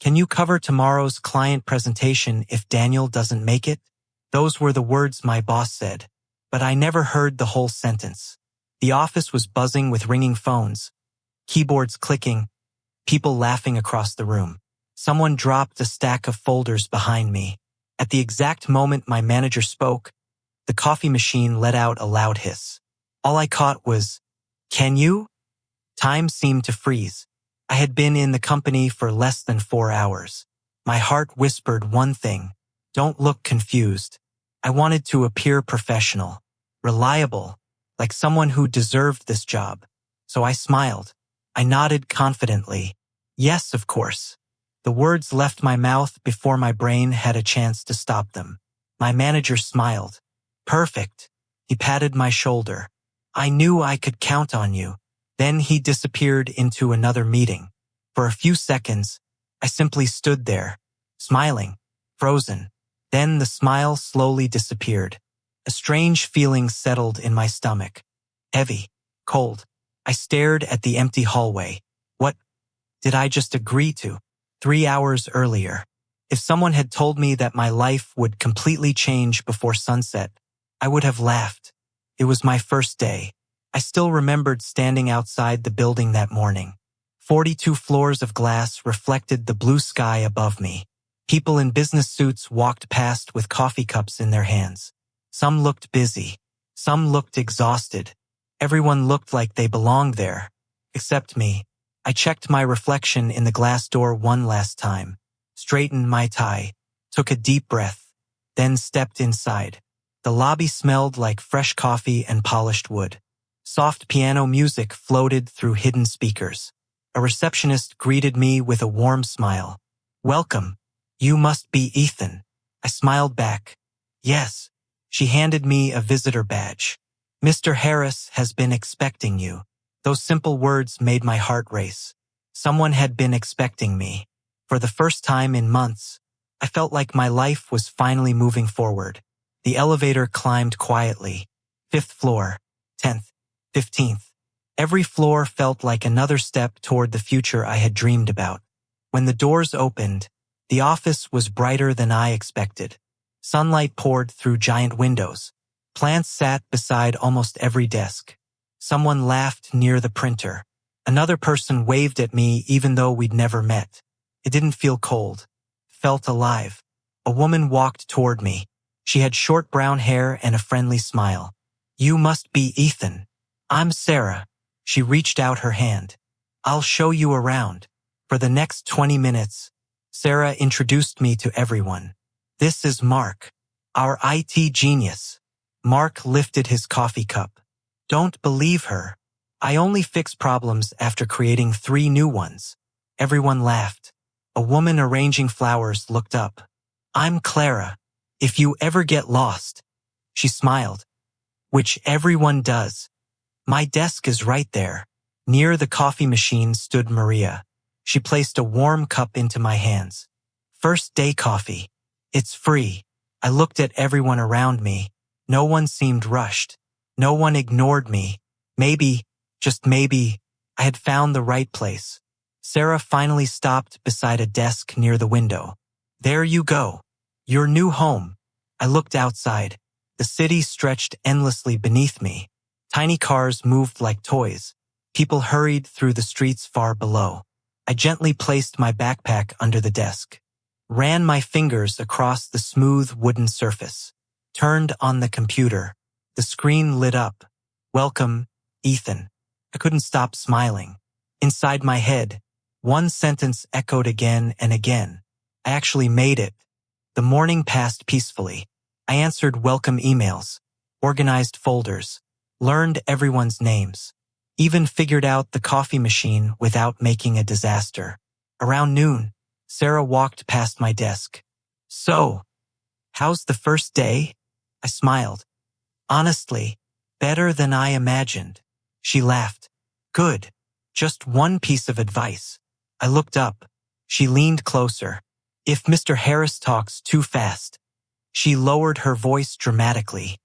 Can you cover tomorrow's client presentation if Daniel doesn't make it? Those were the words my boss said, but I never heard the whole sentence. The office was buzzing with ringing phones, keyboards clicking, people laughing across the room. Someone dropped a stack of folders behind me. At the exact moment my manager spoke, the coffee machine let out a loud hiss. All I caught was, "Can you?" Time seemed to freeze. I had been in the company for less than 4 hours. My heart whispered one thing: don't look confused. I wanted to appear professional, reliable, like someone who deserved this job. So I smiled. I nodded confidently. Yes, of course. The words left my mouth before my brain had a chance to stop them. My manager smiled. Perfect. He patted my shoulder. I knew I could count on you. Then he disappeared into another meeting. For a few seconds, I simply stood there, smiling, frozen. Then the smile slowly disappeared. A strange feeling settled in my stomach. Heavy, cold. I stared at the empty hallway. What did I just agree to? 3 hours earlier. If someone had told me that my life would completely change before sunset, I would have laughed. It was my first day. I still remembered standing outside the building that morning. 42 floors of glass reflected the blue sky above me. People in business suits walked past with coffee cups in their hands. Some looked busy. Some looked exhausted. Everyone looked like they belonged there. Except me. I checked my reflection in the glass door one last time, straightened my tie, took a deep breath, then stepped inside. The lobby smelled like fresh coffee and polished wood. Soft piano music floated through hidden speakers. A receptionist greeted me with a warm smile. Welcome. You must be Ethan. I smiled back. Yes. She handed me a visitor badge. Mr. Harris has been expecting you. Those simple words made my heart race. Someone had been expecting me. For the first time in months, I felt like my life was finally moving forward. The elevator climbed quietly. 5th floor, 10th, 15th. Every floor felt like another step toward the future I had dreamed about. When the doors opened, the office was brighter than I expected. Sunlight poured through giant windows. Plants sat beside almost every desk. Someone laughed near the printer. Another person waved at me even though we'd never met. It didn't feel cold. It felt alive. A woman walked toward me. She had short brown hair and a friendly smile. You must be Ethan. I'm Sarah. She reached out her hand. I'll show you around. For the next 20 minutes, Sarah introduced me to everyone. This is Mark, our IT genius. Mark lifted his coffee cup. Don't believe her. I only fix problems after creating 3 new ones. Everyone laughed. A woman arranging flowers looked up. I'm Clara. If you ever get lost. She smiled. Which everyone does. My desk is right there. Near the coffee machine stood Maria. She placed a warm cup into my hands. First day coffee. It's free. I looked at everyone around me. No one seemed rushed. No one ignored me. Maybe, just maybe, I had found the right place. Sarah finally stopped beside a desk near the window. There you go. Your new home. I looked outside. The city stretched endlessly beneath me. Tiny cars moved like toys. People hurried through the streets far below. I gently placed my backpack under the desk. Ran my fingers across the smooth wooden surface. Turned on the computer. The screen lit up. Welcome, Ethan. I couldn't stop smiling. Inside my head, one sentence echoed again and again. I actually made it. The morning passed peacefully. I answered welcome emails, organized folders, learned everyone's names, even figured out the coffee machine without making a disaster. Around noon, Sarah walked past my desk. So, how's the first day? I smiled. Honestly, better than I imagined. She laughed. Good. Just one piece of advice. I looked up. She leaned closer. If Mr. Harris talks too fast. She lowered her voice dramatically.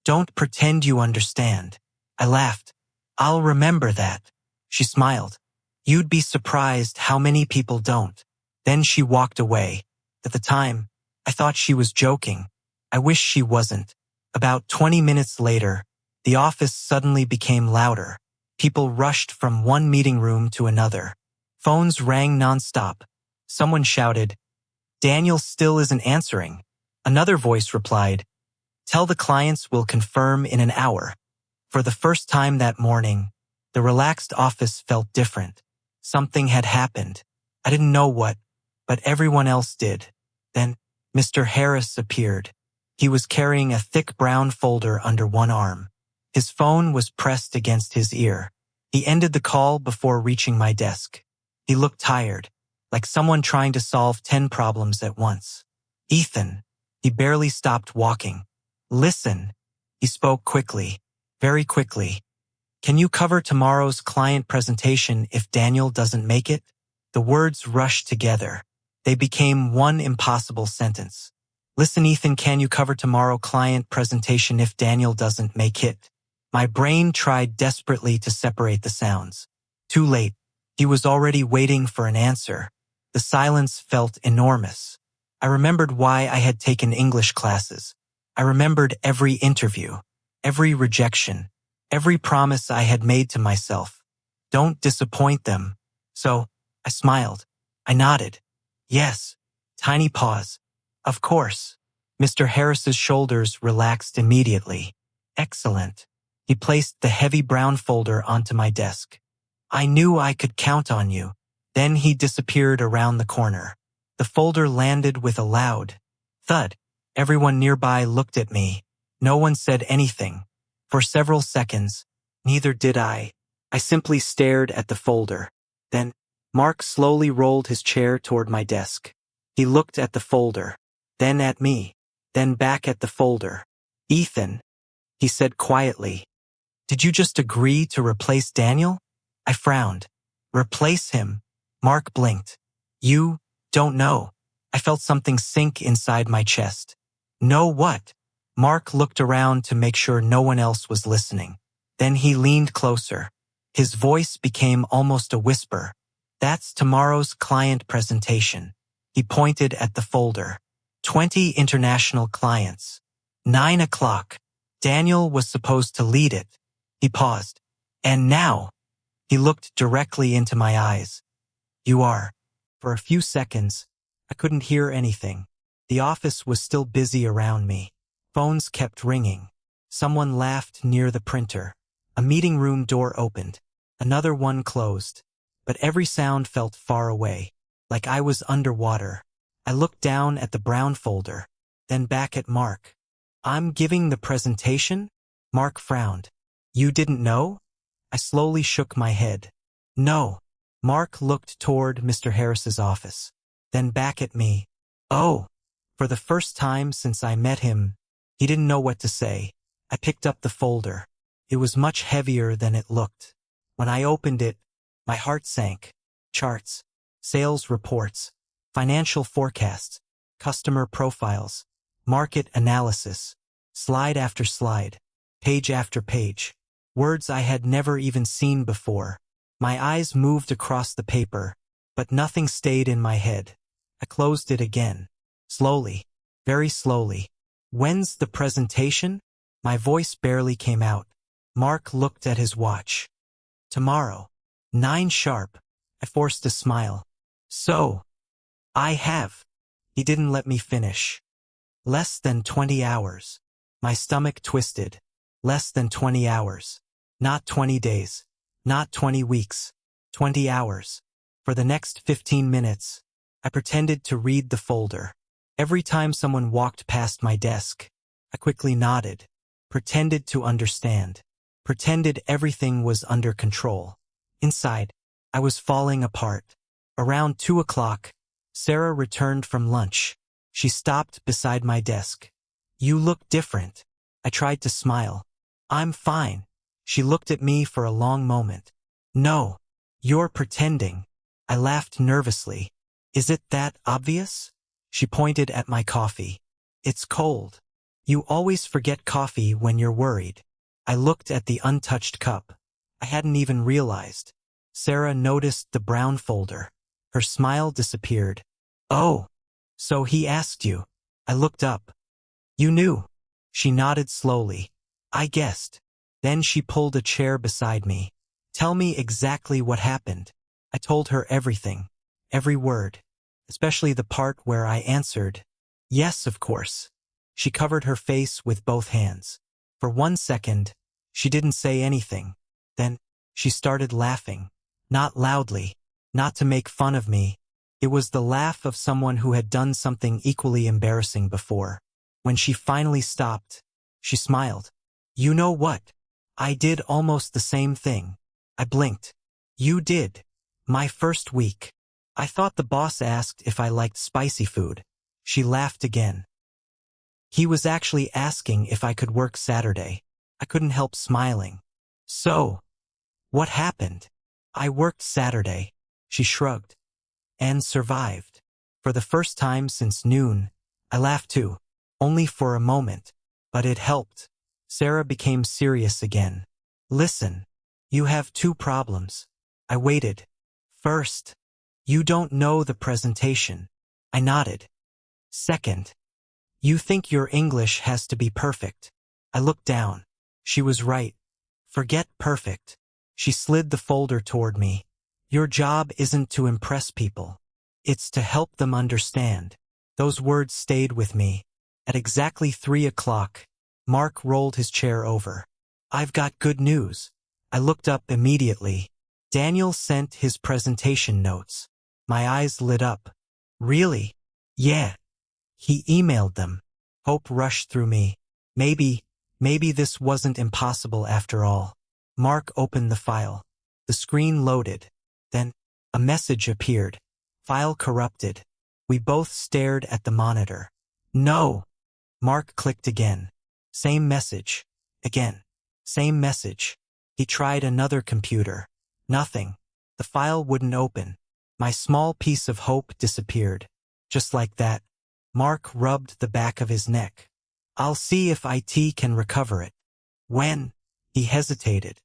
Don't pretend you understand. I laughed. I'll remember that. She smiled. You'd be surprised how many people don't. Then she walked away. At the time, I thought she was joking. I wish she wasn't. About 20 minutes later, the office suddenly became louder. People rushed from one meeting room to another. Phones rang nonstop. Someone shouted, "Daniel still isn't answering." Another voice replied, "Tell the clients we'll confirm in an hour." For the first time that morning, the relaxed office felt different. Something had happened. I didn't know what, but everyone else did. Then, Mr. Harris appeared. He was carrying a thick brown folder under one arm. His phone was pressed against his ear. He ended the call before reaching my desk. He looked tired, like someone trying to solve 10 problems at once. "Ethan." He barely stopped walking. "Listen." He spoke quickly, very quickly. "Can you cover tomorrow's client presentation if Daniel doesn't make it?" The words rushed together. They became one impossible sentence. "Listen, Ethan, can you cover tomorrow client presentation if Daniel doesn't make it?" My brain tried desperately to separate the sounds. Too late. He was already waiting for an answer. The silence felt enormous. I remembered why I had taken English classes. I remembered every interview, every rejection, every promise I had made to myself. Don't disappoint them. So, I smiled. I nodded. Yes. Tiny pause. Of course. Mr. Harris's shoulders relaxed immediately. Excellent. He placed the heavy brown folder onto my desk. "I knew I could count on you." Then he disappeared around the corner. The folder landed with a loud thud. Everyone nearby looked at me. No one said anything. For several seconds, neither did I. I simply stared at the folder. Then, Mark slowly rolled his chair toward my desk. He looked at the folder, then at me, then back at the folder. "Ethan," he said quietly, "did you just agree to replace Daniel?" I frowned. "Replace him?" Mark blinked. "You don't know." I felt something sink inside my chest. "Know what?" Mark looked around to make sure no one else was listening. Then he leaned closer. His voice became almost a whisper. "That's tomorrow's client presentation." He pointed at the folder. 20 international clients. 9 o'clock. Daniel was supposed to lead it. He paused. "And now?" He looked directly into my eyes. "You are." For a few seconds, I couldn't hear anything. The office was still busy around me. Phones kept ringing. Someone laughed near the printer. A meeting room door opened. Another one closed. But every sound felt far away, like I was underwater. I looked down at the brown folder, then back at Mark. "I'm giving the presentation?" Mark frowned. "You didn't know?" I slowly shook my head. "No." Mark looked toward Mr. Harris's office, then back at me. "Oh." For the first time since I met him, he didn't know what to say. I picked up the folder. It was much heavier than it looked. When I opened it, my heart sank. Charts, sales reports, financial forecasts, customer profiles, market analysis, slide after slide, page after page. Words I had never even seen before. My eyes moved across the paper, but nothing stayed in my head. I closed it again. Slowly, very slowly. "When's the presentation?" My voice barely came out. Mark looked at his watch. "Tomorrow. 9 sharp." I forced a smile. "So, I have." He didn't let me finish. "Less than 20 hours. My stomach twisted. Less than 20 hours. Not 20 days. Not 20 weeks. 20 hours. For the next 15 minutes, I pretended to read the folder. Every time someone walked past my desk, I quickly nodded, pretended to understand, pretended everything was under control. Inside, I was falling apart. Around 2 o'clock, Sarah returned from lunch. She stopped beside my desk. "You look different." I tried to smile. "I'm fine." She looked at me for a long moment. "No, you're pretending." I laughed nervously. "Is it that obvious?" She pointed at my coffee. "It's cold. You always forget coffee when you're worried." I looked at the untouched cup. I hadn't even realized. Sarah noticed the brown folder. Her smile disappeared. Oh, so he asked you. I looked up. You knew. She nodded slowly. I guessed. Then she pulled a chair beside me. Tell me exactly what happened. I told her everything. Every word. Especially the part where I answered, yes, of course. She covered her face with both hands. For 1 second, she didn't say anything. Then, she started laughing. Not loudly. Not to make fun of me. It was the laugh of someone who had done something equally embarrassing before. When she finally stopped, she smiled. You know what? I did almost the same thing. I blinked. You did. My first week. I thought the boss asked if I liked spicy food. She laughed again. He was actually asking if I could work Saturday. I couldn't help smiling. So, what happened? I worked Saturday. She shrugged. And survived. For the first time since noon, I laughed too. Only for a moment. But it helped. Sarah became serious again. Listen. You have 2 problems. I waited. First, you don't know the presentation. I nodded. Second, you think your English has to be perfect. I looked down. She was right. Forget perfect. She slid the folder toward me. Your job isn't to impress people. It's to help them understand. Those words stayed with me. At exactly 3 o'clock, Mark rolled his chair over. I've got good news. I looked up immediately. Daniel sent his presentation notes. My eyes lit up. Really? Yeah. He emailed them. Hope rushed through me. Maybe this wasn't impossible after all. Mark opened the file. The screen loaded. Then, a message appeared. File corrupted. We both stared at the monitor. No. Mark clicked again. Same message. Again. Same message. He tried another computer. Nothing. The file wouldn't open. My small piece of hope disappeared. Just like that. Mark rubbed the back of his neck. I'll see if IT can recover it. When? He hesitated.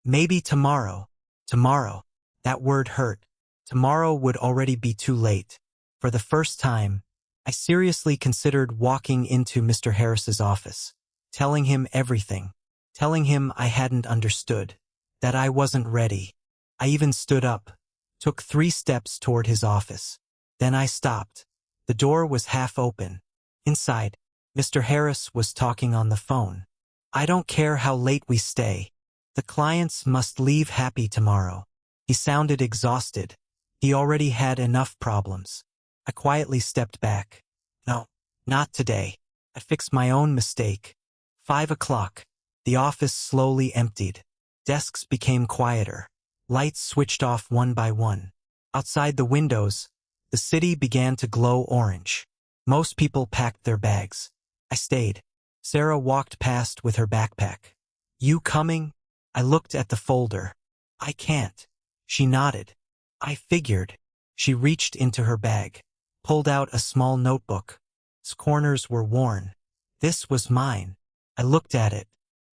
Maybe tomorrow. Tomorrow. That word hurt. Tomorrow would already be too late. For the first time, I seriously considered walking into Mr. Harris's office, telling him everything, telling him I hadn't understood, that I wasn't ready. I even stood up, took 3 steps toward his office. Then I stopped. The door was half open. Inside, Mr. Harris was talking on the phone. I don't care how late we stay. The clients must leave happy tomorrow. He sounded exhausted. He already had enough problems. I quietly stepped back. No, not today. I fixed my own mistake. 5 o'clock. The office slowly emptied. Desks became quieter. Lights switched off one by one. Outside the windows, the city began to glow orange. Most people packed their bags. I stayed. Sarah walked past with her backpack. You coming? I looked at the folder. I can't. She nodded. I figured. She reached into her bag, pulled out a small notebook. Its corners were worn. This was mine. I looked at it.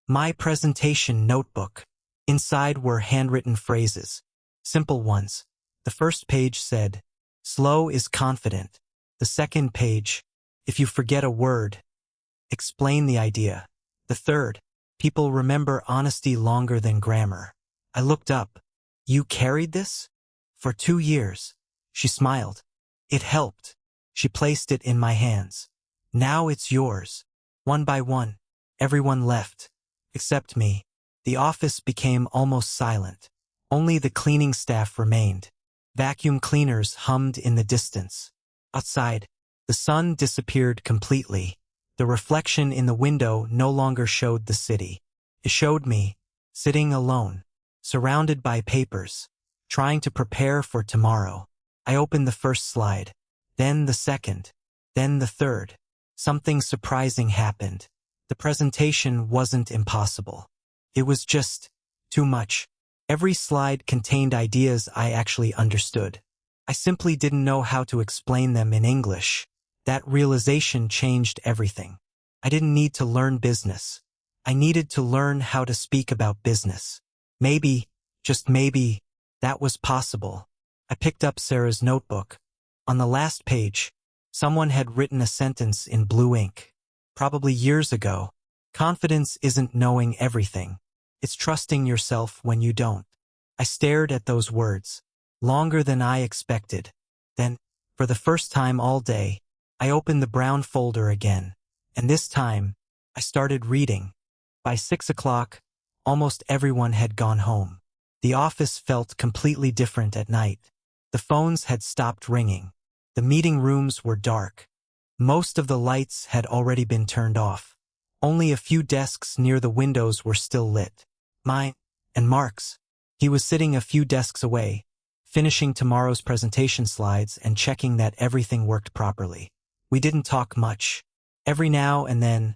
My presentation notebook. Inside were handwritten phrases. Simple ones. The first page said, slow is confident. The second page, if you forget a word, explain the idea. The third, people remember honesty longer than grammar. I looked up. You carried this? For 2 years. She smiled. It helped. She placed it in my hands. Now it's yours. One by one, everyone left. Except me. The office became almost silent. Only the cleaning staff remained. Vacuum cleaners hummed in the distance. Outside, the sun disappeared completely. The reflection in the window no longer showed the city. It showed me, sitting alone, surrounded by papers, trying to prepare for tomorrow. I opened the first slide, then the second, then the third. Something surprising happened. The presentation wasn't impossible. It was just too much. Every slide contained ideas I actually understood. I simply didn't know how to explain them in English. That realization changed everything. I didn't need to learn business. I needed to learn how to speak about business. Maybe, just maybe, that was possible. I picked up Sarah's notebook. On the last page, someone had written a sentence in blue ink. Probably years ago. Confidence isn't knowing everything. It's trusting yourself when you don't. I stared at those words, longer than I expected. Then, for the first time all day, I opened the brown folder again. And this time, I started reading. By 6 o'clock, almost everyone had gone home. The office felt completely different at night. The phones had stopped ringing. The meeting rooms were dark. Most of the lights had already been turned off. Only a few desks near the windows were still lit. Mine and Mark's. He was sitting a few desks away, finishing tomorrow's presentation slides and checking that everything worked properly. We didn't talk much. Every now and then,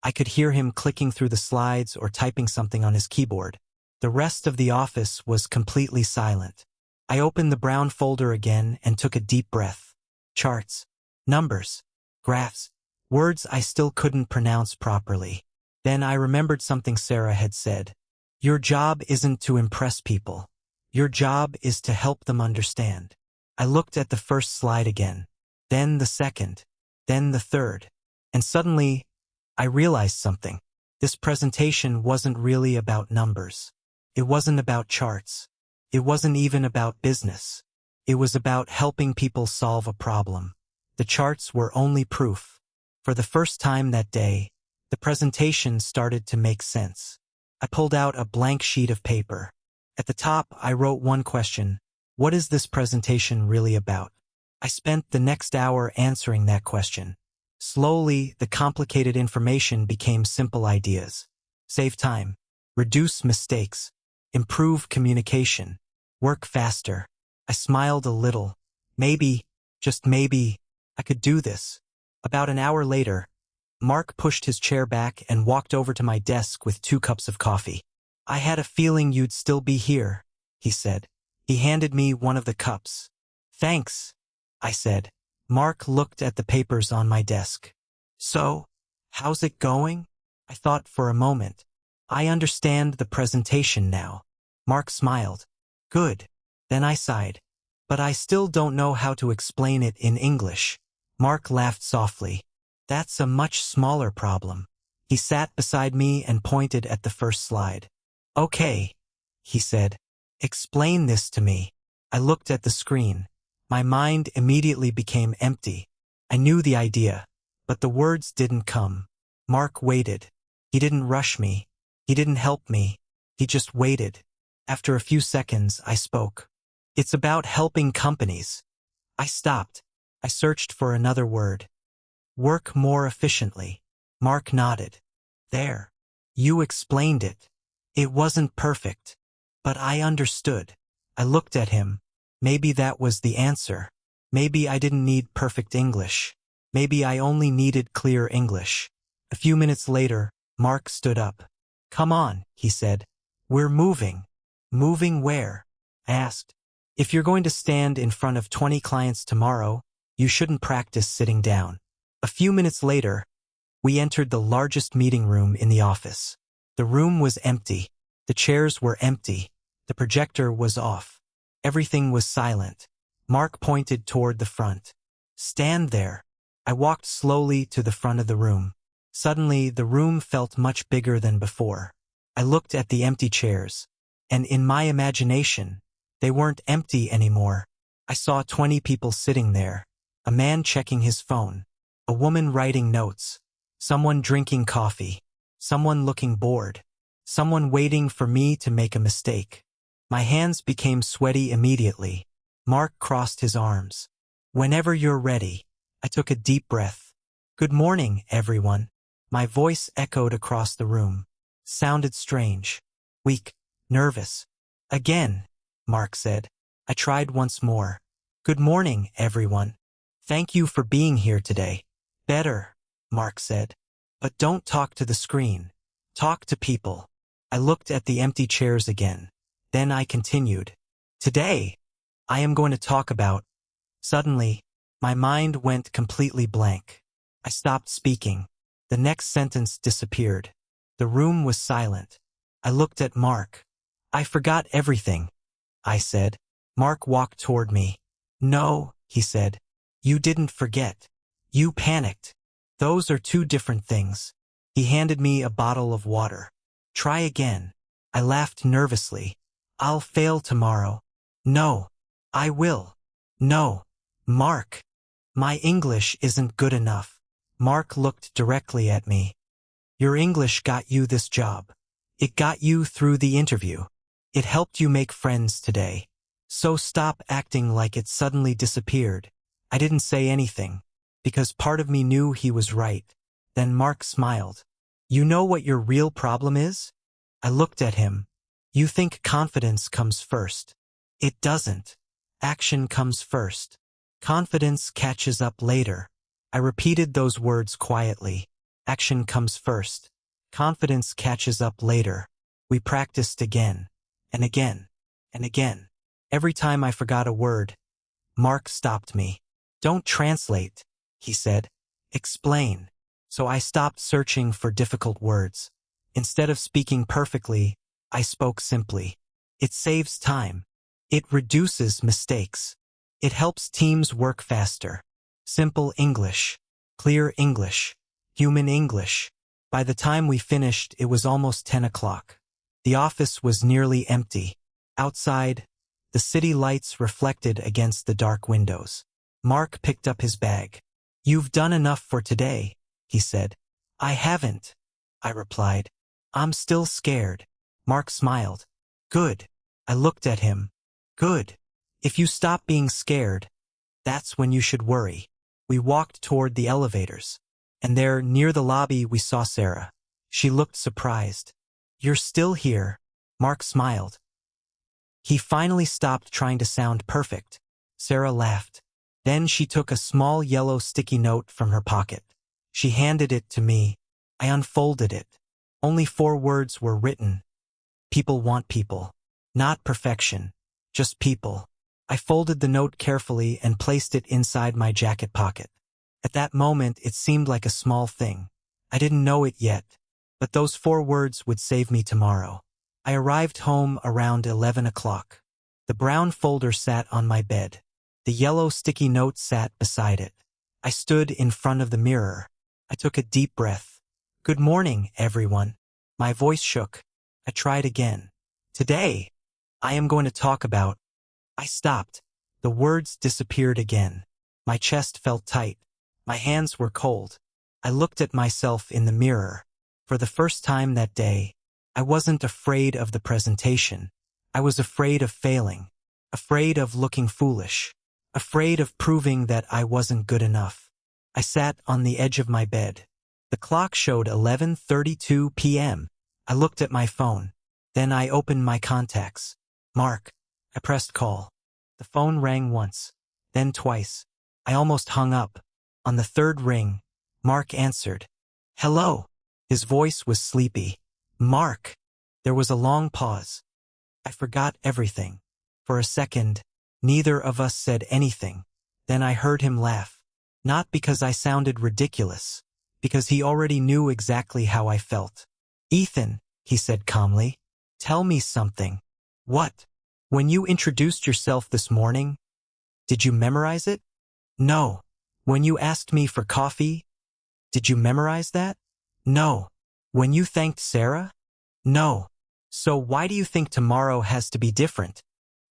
I could hear him clicking through the slides or typing something on his keyboard. The rest of the office was completely silent. I opened the brown folder again and took a deep breath. Charts, numbers, graphs, words I still couldn't pronounce properly. Then I remembered something Sarah had said. Your job isn't to impress people. Your job is to help them understand. I looked at the first slide again, then the second, then the third, and suddenly, I realized something. This presentation wasn't really about numbers. It wasn't about charts. It wasn't even about business. It was about helping people solve a problem. The charts were only proof. For the first time that day, the presentation started to make sense. I pulled out a blank sheet of paper. At the top, I wrote one question. What is this presentation really about? I spent the next hour answering that question. Slowly, the complicated information became simple ideas. Save time. Reduce mistakes. Improve communication. Work faster. I smiled a little. Maybe, just maybe, I could do this. About an hour later, Mark pushed his chair back and walked over to my desk with 2 cups of coffee. I had a feeling you'd still be here, he said. He handed me one of the cups. Thanks, I said. Mark looked at the papers on my desk. So, how's it going? I thought for a moment. I understand the presentation now. Mark smiled. Good. Then I sighed. But I still don't know how to explain it in English. Mark laughed softly. That's a much smaller problem. He sat beside me and pointed at the first slide. Okay, he said. Explain this to me. I looked at the screen. My mind immediately became empty. I knew the idea, but the words didn't come. Mark waited. He didn't rush me. He didn't help me. He just waited. After a few seconds, I spoke. It's about helping companies. I stopped. I searched for another word. Work more efficiently. Mark nodded. There. You explained it. It wasn't perfect, but I understood. I looked at him. Maybe that was the answer. Maybe I didn't need perfect English. Maybe I only needed clear English. A few minutes later, Mark stood up. Come on, he said. We're moving. Moving where? I asked. If you're going to stand in front of 20 clients tomorrow, you shouldn't practice sitting down. A few minutes later, we entered the largest meeting room in the office. The room was empty. The chairs were empty. The projector was off. Everything was silent. Mark pointed toward the front. Stand there. I walked slowly to the front of the room. Suddenly, the room felt much bigger than before. I looked at the empty chairs, and in my imagination, they weren't empty anymore. I saw 20 people sitting there. A man checking his phone. A woman writing notes. Someone drinking coffee. Someone looking bored. Someone waiting for me to make a mistake. My hands became sweaty immediately. Mark crossed his arms. Whenever you're ready. I took a deep breath. Good morning, everyone. My voice echoed across the room. Sounded strange. Weak. Nervous. Again, Mark said. I tried once more. Good morning, everyone. Thank you for being here today. Better, Mark said. But don't talk to the screen. Talk to people. I looked at the empty chairs again. Then I continued. Today, I am going to talk about... Suddenly, my mind went completely blank. I stopped speaking. The next sentence disappeared. The room was silent. I looked at Mark. I forgot everything, I said. Mark walked toward me. No, he said. You didn't forget. You panicked. Those are two different things. He handed me a bottle of water. Try again. I laughed nervously. I'll fail tomorrow. No. I will. No. Mark. My English isn't good enough. Mark looked directly at me. Your English got you this job. It got you through the interview. It helped you make friends today. So stop acting like it suddenly disappeared. I didn't say anything, because part of me knew he was right. Then Mark smiled. You know what your real problem is? I looked at him. You think confidence comes first. It doesn't. Action comes first. Confidence catches up later. I repeated those words quietly. Action comes first. Confidence catches up later. We practiced again, and again, and again. Every time I forgot a word, Mark stopped me. Don't translate, he said. Explain. So I stopped searching for difficult words. Instead of speaking perfectly, I spoke simply. It saves time. It reduces mistakes. It helps teams work faster. Simple English. Clear English. Human English. By the time we finished, it was almost 10 o'clock. The office was nearly empty. Outside, the city lights reflected against the dark windows. Mark picked up his bag. You've done enough for today, he said. I haven't, I replied. I'm still scared. Mark smiled. Good. I looked at him. Good. If you stop being scared, that's when you should worry. We walked toward the elevators. And there, near the lobby, we saw Sarah. She looked surprised. You're still here, Mark smiled. He finally stopped trying to sound perfect. Sarah laughed. Then she took a small yellow sticky note from her pocket. She handed it to me. I unfolded it. Only 4 words were written. People want people. Not perfection. Just people. I folded the note carefully and placed it inside my jacket pocket. At that moment, it seemed like a small thing. I didn't know it yet, but those 4 words would save me tomorrow. I arrived home around 11 o'clock. The brown folder sat on my bed. The yellow sticky note sat beside it. I stood in front of the mirror. I took a deep breath. Good morning, everyone. My voice shook. I tried again. Today, I am going to talk about... I stopped. The words disappeared again. My chest felt tight. My hands were cold. I looked at myself in the mirror. For the first time that day, I wasn't afraid of the presentation. I was afraid of failing. Afraid of looking foolish. Afraid of proving that I wasn't good enough. I sat on the edge of my bed. The clock showed 11:32 p.m. I looked at my phone. Then I opened my contacts. Mark. I pressed call. The phone rang once, then twice. I almost hung up. On the 3rd ring, Mark answered. Hello. His voice was sleepy. Mark. There was a long pause. I forgot everything. For a second, neither of us said anything. Then I heard him laugh. Not because I sounded ridiculous, because he already knew exactly how I felt. Ethan, he said calmly, tell me something. What? When you introduced yourself this morning, did you memorize it? No. When you asked me for coffee, did you memorize that? No. When you thanked Sarah? No. So why do you think tomorrow has to be different?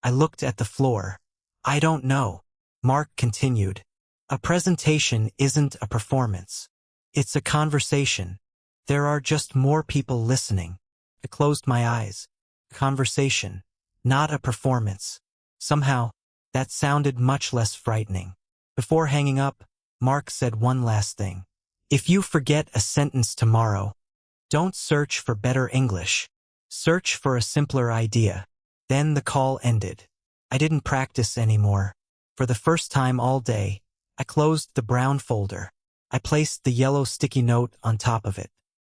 I looked at the floor. I don't know. Mark continued. A presentation isn't a performance. It's a conversation. There are just more people listening. I closed my eyes. Conversation, not a performance. Somehow, that sounded much less frightening. Before hanging up, Mark said one last thing. If you forget a sentence tomorrow, don't search for better English. Search for a simpler idea. Then the call ended. I didn't practice anymore. For the first time all day, I closed the brown folder. I placed the yellow sticky note on top of it.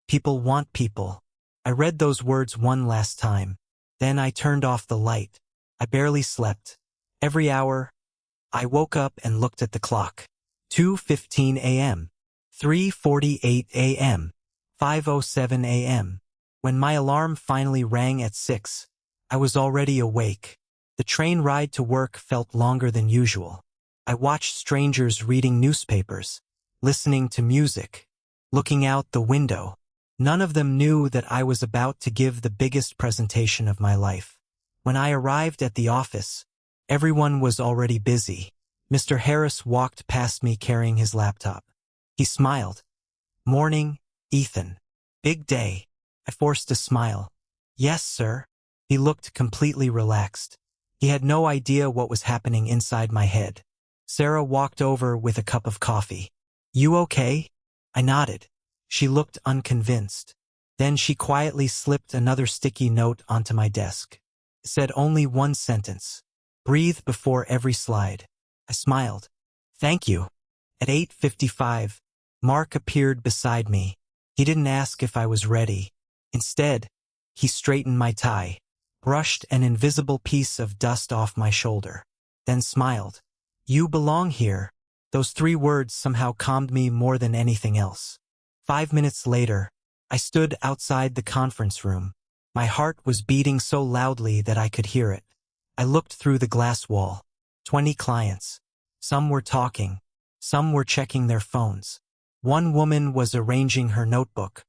People want people. I read those words one last time. Then I turned off the light. I barely slept. Every hour, I woke up and looked at the clock. 2:15 a.m., 3:48 a.m., 5:07 a.m. When my alarm finally rang at 6, I was already awake. The train ride to work felt longer than usual. I watched strangers reading newspapers, listening to music, looking out the window. None of them knew that I was about to give the biggest presentation of my life. When I arrived at the office, everyone was already busy. Mr. Harris walked past me carrying his laptop. He smiled. "Morning, Ethan. Big day." I forced a smile. "Yes, sir." He looked completely relaxed. He had no idea what was happening inside my head. Sarah walked over with a cup of coffee. "You okay?" I nodded. She looked unconvinced. Then she quietly slipped another sticky note onto my desk. It said only one sentence: "Breathe before every slide." I smiled. "Thank you." At 8:55, Mark appeared beside me. He didn't ask if I was ready. Instead, he straightened my tie, brushed an invisible piece of dust off my shoulder, then smiled. "You belong here." Those 3 words somehow calmed me more than anything else. 5 minutes later, I stood outside the conference room. My heart was beating so loudly that I could hear it. I looked through the glass wall. 20 clients. Some were talking. Some were checking their phones. One woman was arranging her notebook.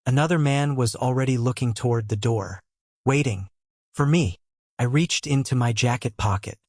Another man was already looking toward the door, waiting for me. I reached into my jacket pocket.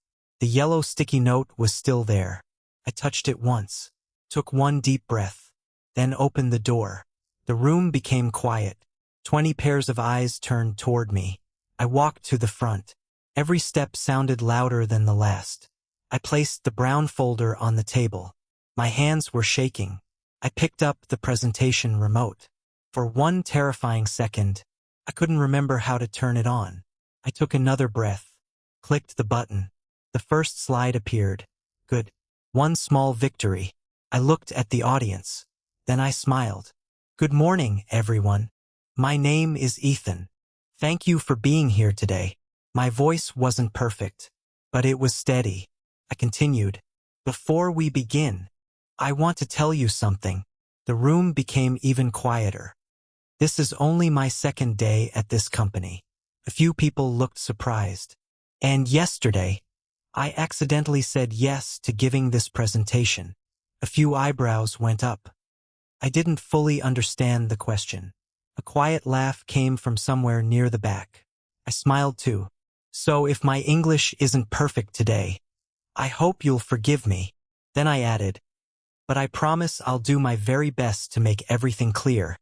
The yellow sticky note was still there. I touched it once, took one deep breath, then opened the door. The room became quiet. 20 pairs of eyes turned toward me. I walked to the front. Every step sounded louder than the last. I placed the brown folder on the table. My hands were shaking. I picked up the presentation remote. For one terrifying second, I couldn't remember how to turn it on. I took another breath, clicked the button. The first slide appeared. Good. One small victory. I looked at the audience. Then I smiled. "Good morning, everyone. My name is Ethan. Thank you for being here today." My voice wasn't perfect, but it was steady. I continued. "Before we begin, I want to tell you something." The room became even quieter. This is only my second day at this company. A few people looked surprised. And yesterday, I accidentally said yes to giving this presentation. A few eyebrows went up. I didn't fully understand the question. A quiet laugh came from somewhere near the back. I smiled too. "So if my English isn't perfect today, I hope you'll forgive me." Then I added, "But I promise I'll do my very best to make everything clear."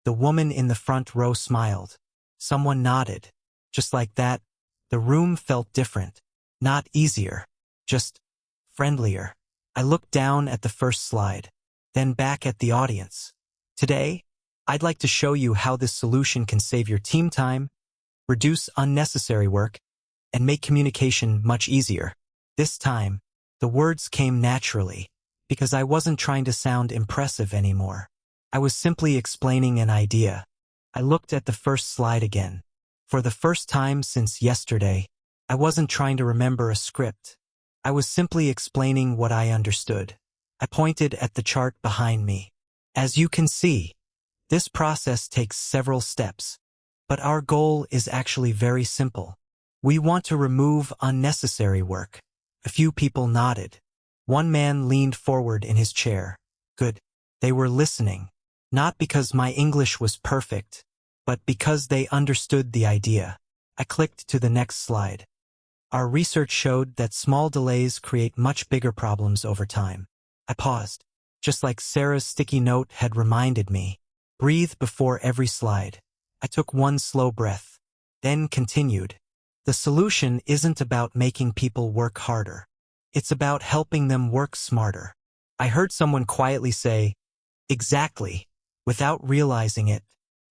The woman in the front row smiled. Someone nodded. Just like that, the room felt different. Not easier, just friendlier. I looked down at the first slide, then back at the audience. "Today, I'd like to show you how this solution can save your team time, reduce unnecessary work, and make communication much easier." This time, the words came naturally, because I wasn't trying to sound impressive anymore. I was simply explaining an idea. I looked at the first slide again. For the first time since yesterday, I wasn't trying to remember a script. I was simply explaining what I understood. I pointed at the chart behind me. As you can see, this process takes several steps, but our goal is actually very simple. We want to remove unnecessary work. A few people nodded. One man leaned forward in his chair. Good. They were listening, not because my English was perfect, but because they understood the idea. I clicked to the next slide. Our research showed that small delays create much bigger problems over time. I paused, just like Sarah's sticky note had reminded me. Breathe before every slide. I took one slow breath, then continued. The solution isn't about making people work harder. It's about helping them work smarter. I heard someone quietly say, "Exactly," without realizing it.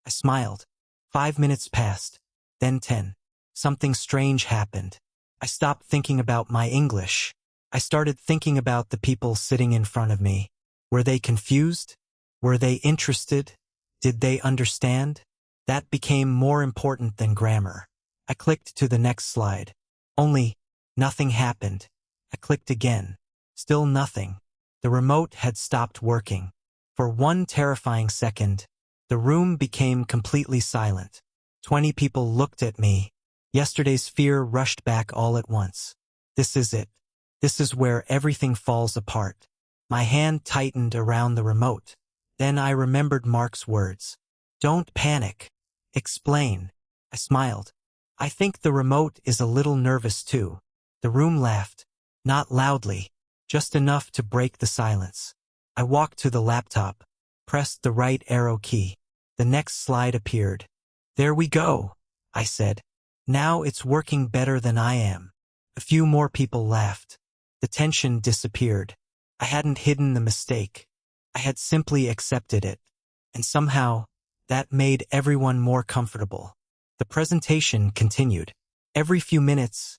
I smiled. 5 minutes passed, then 10. Something strange happened. I stopped thinking about my English. I started thinking about the people sitting in front of me. Were they confused? Were they interested? Did they understand? That became more important than grammar. I clicked to the next slide. Only, nothing happened. I clicked again. Still nothing. The remote had stopped working. For one terrifying second, the room became completely silent. 20 people looked at me. Yesterday's fear rushed back all at once. This is it. This is where everything falls apart. My hand tightened around the remote. Then I remembered Mark's words. Don't panic. Explain. I smiled. I think the remote is a little nervous too. The room laughed. Not loudly, just enough to break the silence. I walked to the laptop, pressed the right arrow key. The next slide appeared. There we go, I said. Now it's working better than I am. A few more people laughed. The tension disappeared. I hadn't hidden the mistake. I had simply accepted it. And somehow, that made everyone more comfortable. The presentation continued. Every few minutes,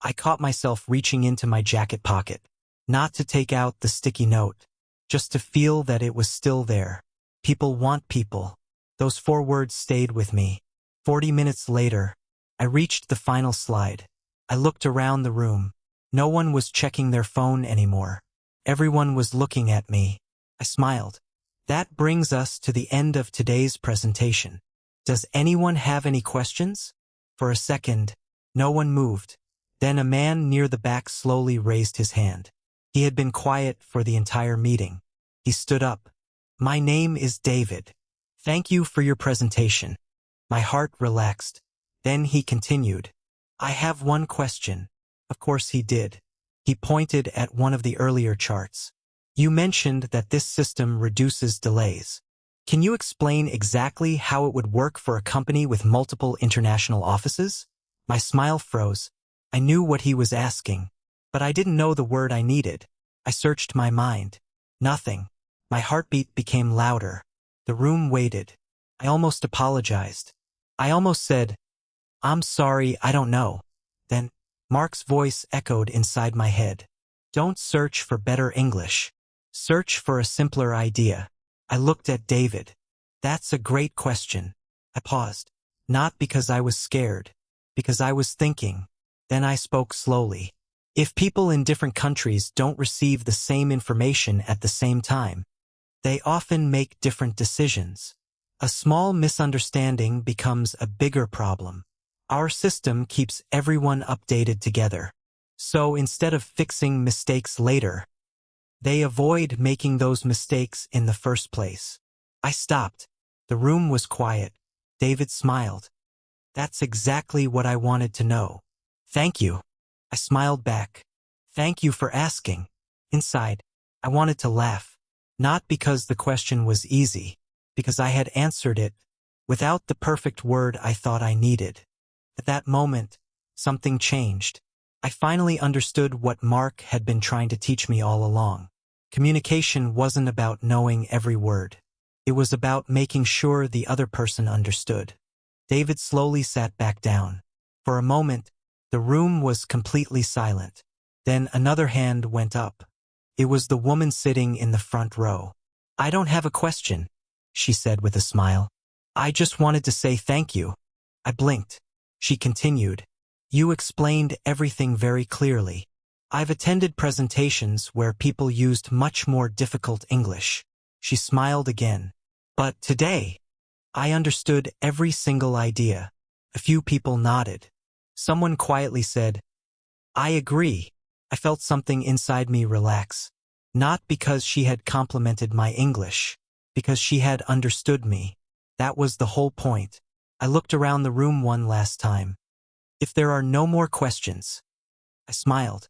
I caught myself reaching into my jacket pocket, not to take out the sticky note, just to feel that it was still there. People want people. Those 4 words stayed with me. 40 minutes later, I reached the final slide. I looked around the room. No one was checking their phone anymore. Everyone was looking at me. I smiled. That brings us to the end of today's presentation. Does anyone have any questions? For a second, no one moved. Then a man near the back slowly raised his hand. He had been quiet for the entire meeting. He stood up. My name is David. Thank you for your presentation. My heart relaxed. Then he continued. I have one question. Of course he did. He pointed at one of the earlier charts. You mentioned that this system reduces delays. Can you explain exactly how it would work for a company with multiple international offices? My smile froze. I knew what he was asking, but I didn't know the word I needed. I searched my mind. Nothing. My heartbeat became louder. The room waited. I almost apologized. I almost said, I'm sorry, I don't know. Then, Mark's voice echoed inside my head. Don't search for better English. Search for a simpler idea. I looked at David. That's a great question. I paused. Not because I was scared, because I was thinking. Then I spoke slowly. If people in different countries don't receive the same information at the same time, they often make different decisions. A small misunderstanding becomes a bigger problem. Our system keeps everyone updated together. So instead of fixing mistakes later, they avoid making those mistakes in the first place. I stopped. The room was quiet. David smiled. That's exactly what I wanted to know. Thank you. I smiled back. Thank you for asking. Inside, I wanted to laugh. Not because the question was easy, because I had answered it without the perfect word I thought I needed. At that moment, something changed. I finally understood what Mark had been trying to teach me all along. Communication wasn't about knowing every word. It was about making sure the other person understood. David slowly sat back down. For a moment, the room was completely silent. Then another hand went up. It was the woman sitting in the front row. I don't have a question, she said with a smile. I just wanted to say thank you. I blinked. She continued. You explained everything very clearly. I've attended presentations where people used much more difficult English. She smiled again. But today, I understood every single idea. A few people nodded. Someone quietly said, I agree. I felt something inside me relax. Not because she had complimented my English, because she had understood me. That was the whole point. I looked around the room one last time. If there are no more questions, I smiled.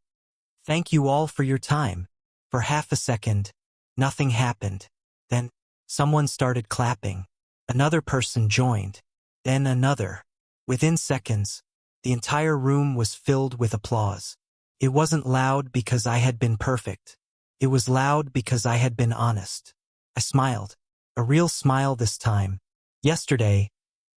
Thank you all for your time. For half a second, nothing happened. Then, someone started clapping. Another person joined. Then another. Within seconds, the entire room was filled with applause. It wasn't loud because I had been perfect. It was loud because I had been honest. I smiled. A real smile this time. Yesterday,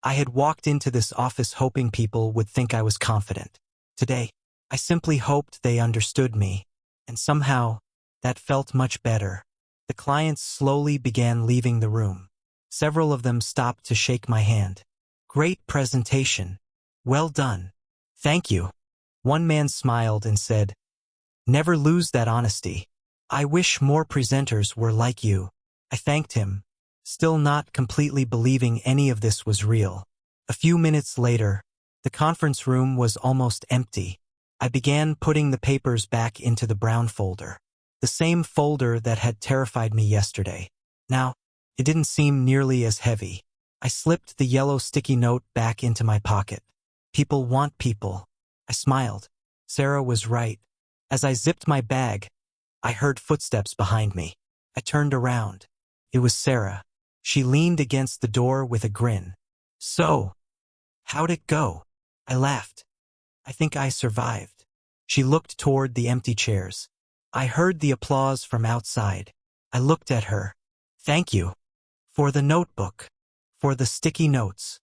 I had walked into this office hoping people would think I was confident. Today, I simply hoped they understood me. And somehow, that felt much better. The clients slowly began leaving the room. Several of them stopped to shake my hand. Great presentation. Well done. Thank you. One man smiled and said, Never lose that honesty. I wish more presenters were like you. I thanked him, still not completely believing any of this was real. A few minutes later, the conference room was almost empty. I began putting the papers back into the brown folder. The same folder that had terrified me yesterday. Now, it didn't seem nearly as heavy. I slipped the yellow sticky note back into my pocket. People want people. I smiled. Sarah was right. As I zipped my bag, I heard footsteps behind me. I turned around. It was Sarah. She leaned against the door with a grin. So, how'd it go? I laughed. I think I survived. She looked toward the empty chairs. I heard the applause from outside. I looked at her. Thank you. For the notebook. For the sticky notes.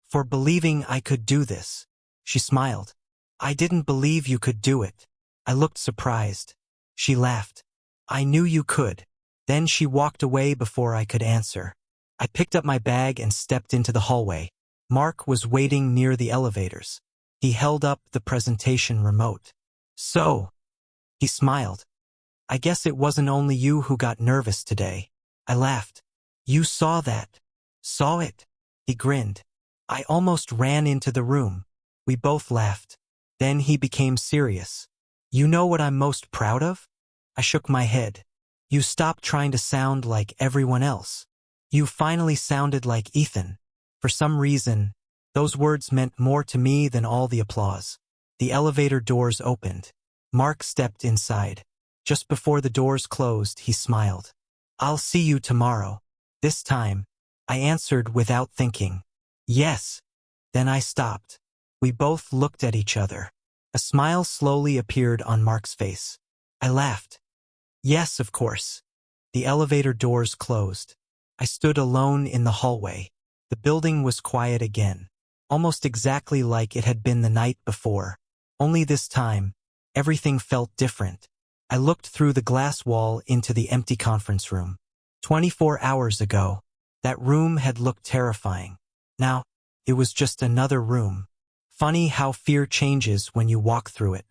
For believing I could do this. She smiled. I didn't believe you could do it. I looked surprised. She laughed. I knew you could. Then she walked away before I could answer. I picked up my bag and stepped into the hallway. Mark was waiting near the elevators. He held up the presentation remote. So, he smiled. I guess it wasn't only you who got nervous today. I laughed. You saw that. Saw it. He grinned. I almost ran into the room. We both laughed. Then he became serious. You know what I'm most proud of? I shook my head. You stopped trying to sound like everyone else. You finally sounded like Ethan. For some reason, those words meant more to me than all the applause. The elevator doors opened. Mark stepped inside. Just before the doors closed, he smiled. I'll see you tomorrow. This time, I answered without thinking. Yes. Then I stopped. We both looked at each other. A smile slowly appeared on Mark's face. I laughed. Yes, of course. The elevator doors closed. I stood alone in the hallway. The building was quiet again, almost exactly like it had been the night before. Only this time, everything felt different. I looked through the glass wall into the empty conference room. 24 hours ago, that room had looked terrifying. Now, it was just another room. Funny how fear changes when you walk through it.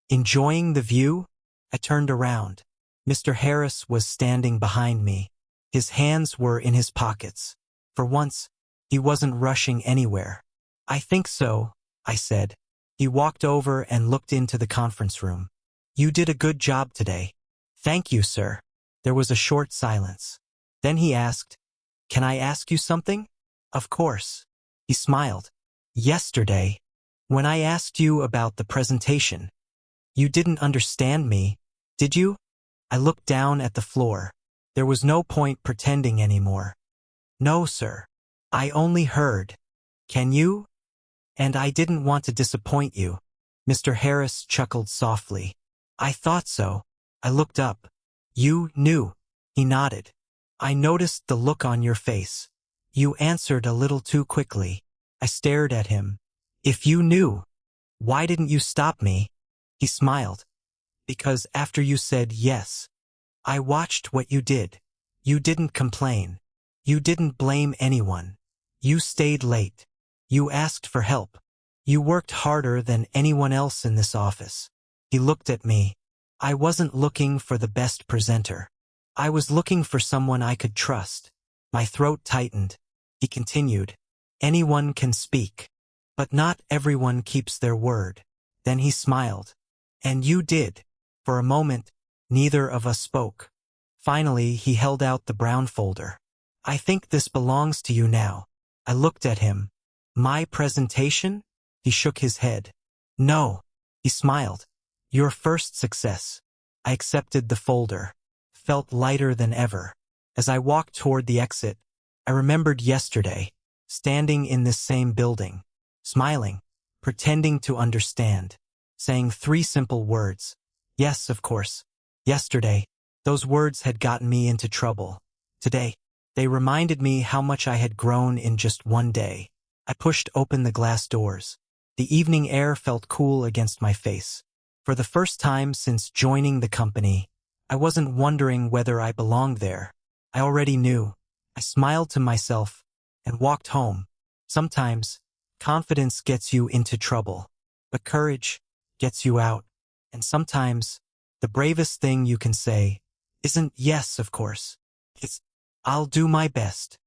Enjoying the view? I turned around. Mr. Harris was standing behind me. His hands were in his pockets. For once, he wasn't rushing anywhere. I think so, I said. He walked over and looked into the conference room. You did a good job today. Thank you, sir. There was a short silence. Then he asked, Can I ask you something? Of course. He smiled. Yesterday, when I asked you about the presentation, you didn't understand me, did you? I looked down at the floor. There was no point pretending anymore. No, sir. I only heard. Can you? And I didn't want to disappoint you. Mr. Harris chuckled softly. I thought so. I looked up. You knew. He nodded. I noticed the look on your face. You answered a little too quickly. I stared at him. If you knew, why didn't you stop me? He smiled. Because after you said yes, I watched what you did. You didn't complain. You didn't blame anyone. You stayed late. You asked for help. You worked harder than anyone else in this office. He looked at me. I wasn't looking for the best presenter. I was looking for someone I could trust. My throat tightened. He continued. Anyone can speak, but not everyone keeps their word. Then he smiled. And you did. For a moment, neither of us spoke. Finally, he held out the brown folder. I think this belongs to you now. I looked at him. My presentation? He shook his head. No. He smiled. Your first success. I accepted the folder. Felt lighter than ever. As I walked toward the exit, I remembered yesterday, standing in this same building, smiling, pretending to understand, saying 3 simple words. Yes, of course. Yesterday, those words had gotten me into trouble. Today, they reminded me how much I had grown in just one day. I pushed open the glass doors. The evening air felt cool against my face. For the first time since joining the company, I wasn't wondering whether I belonged there. I already knew. I smiled to myself and walked home. Sometimes, confidence gets you into trouble, but courage gets you out. And sometimes, the bravest thing you can say isn't yes, of course. It's, I'll do my best.